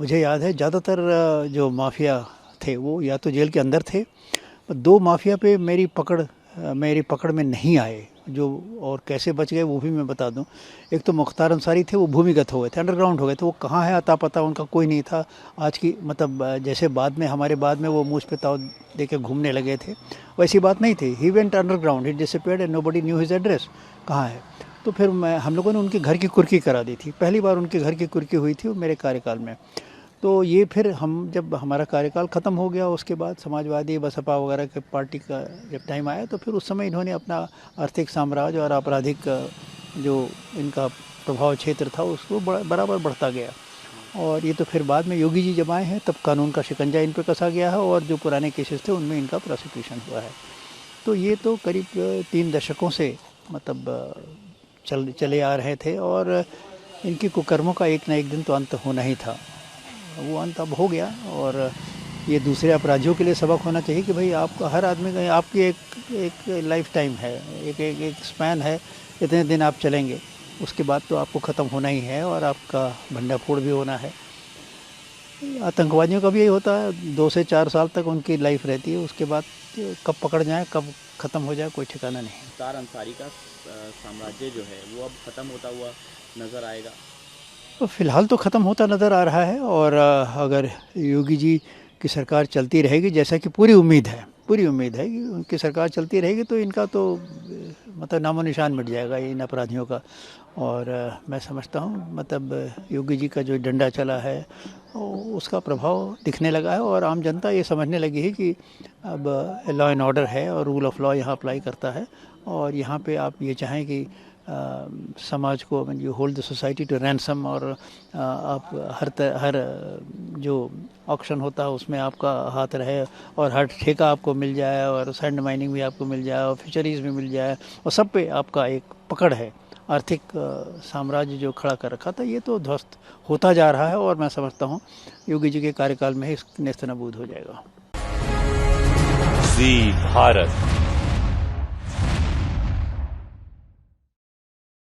मुझे याद है ज़्यादातर जो माफिया थे वो या तो जेल के अंदर थे, दो माफिया पे मेरी पकड़ में नहीं आए जो, और कैसे बच गए वो भी मैं बता दूं। एक तो मुख्तार अंसारी थे, वो भूमिगत हो गए थे, अंडरग्राउंड हो गए थे, वो कहाँ है अता पता उनका कोई नहीं था। आज की मतलब जैसे बाद में हमारे बाद में वो मूछ पे ताव दे के घूमने लगे थे, वैसी बात नहीं थी। He went underground, he disappeared and nobody knew his address, कहाँ है। तो फिर हम लोगों ने उनके घर की कुर्की करा दी थी, पहली बार उनके घर की कुर्की हुई थी वो मेरे कार्यकाल में। तो ये फिर हम जब हमारा कार्यकाल ख़त्म हो गया उसके बाद समाजवादी बसपा वगैरह के पार्टी का जब टाइम आया, तो फिर उस समय इन्होंने अपना आर्थिक साम्राज्य और आपराधिक जो इनका प्रभाव क्षेत्र था उसको बराबर बढ़ता गया। और ये तो फिर बाद में योगी जी जब आए हैं तब कानून का शिकंजा इन पर कसा गया है, और जो पुराने केसेस थे उनमें इनका प्रोसिक्यूशन हुआ है। तो ये तो करीब 3 दशकों से मतलब चले आ रहे थे, और इनके कुकर्मों का एक न एक दिन तो अंत होना ही था। वो अंत अब हो गया, और ये दूसरे अपराधियों के लिए सबक होना चाहिए कि भाई आपका हर आदमी का आपकी एक लाइफ टाइम है, एक स्पैन है, इतने दिन आप चलेंगे, उसके बाद तो आपको ख़त्म होना ही है और आपका भंडाफोड़ भी होना है। आतंकवादियों का भी यही होता है, 2 से 4 साल तक उनकी लाइफ रहती है, उसके बाद कब पकड़ जाए कब ख़त्म हो जाए कोई ठिकाना नहीं। मुख्तार अंसारी का साम्राज्य जो है वो अब ख़त्म होता हुआ नज़र आएगा। तो फ़िलहाल तो ख़त्म होता नज़र आ रहा है, और अगर योगी जी की सरकार चलती रहेगी, जैसा कि पूरी उम्मीद है कि उनकी सरकार चलती रहेगी, तो इनका तो मतलब नामो निशान मिट जाएगा इन अपराधियों का। और मैं समझता हूँ मतलब योगी जी का जो डंडा चला है उसका प्रभाव दिखने लगा है, और आम जनता ये समझने लगी है कि अब लॉ एंड ऑर्डर है और रूल ऑफ लॉ यहाँ अप्लाई करता है। और यहाँ पे आप ये चाहें कि समाज को you hold the society to ransom, और आप हर जो ऑक्शन होता है उसमें आपका हाथ रहे, और हर ठेका आपको मिल जाए, और सैंड माइनिंग भी आपको मिल जाए, और फिशरीज़ भी मिल जाए, और सब पे आपका एक पकड़ है। आर्थिक साम्राज्य जो खड़ा कर रखा था ये तो ध्वस्त होता जा रहा है, और मैं समझता हूँ योगी जी के कार्यकाल में ही नेस्तनाबूद हो जाएगा। जी भारत।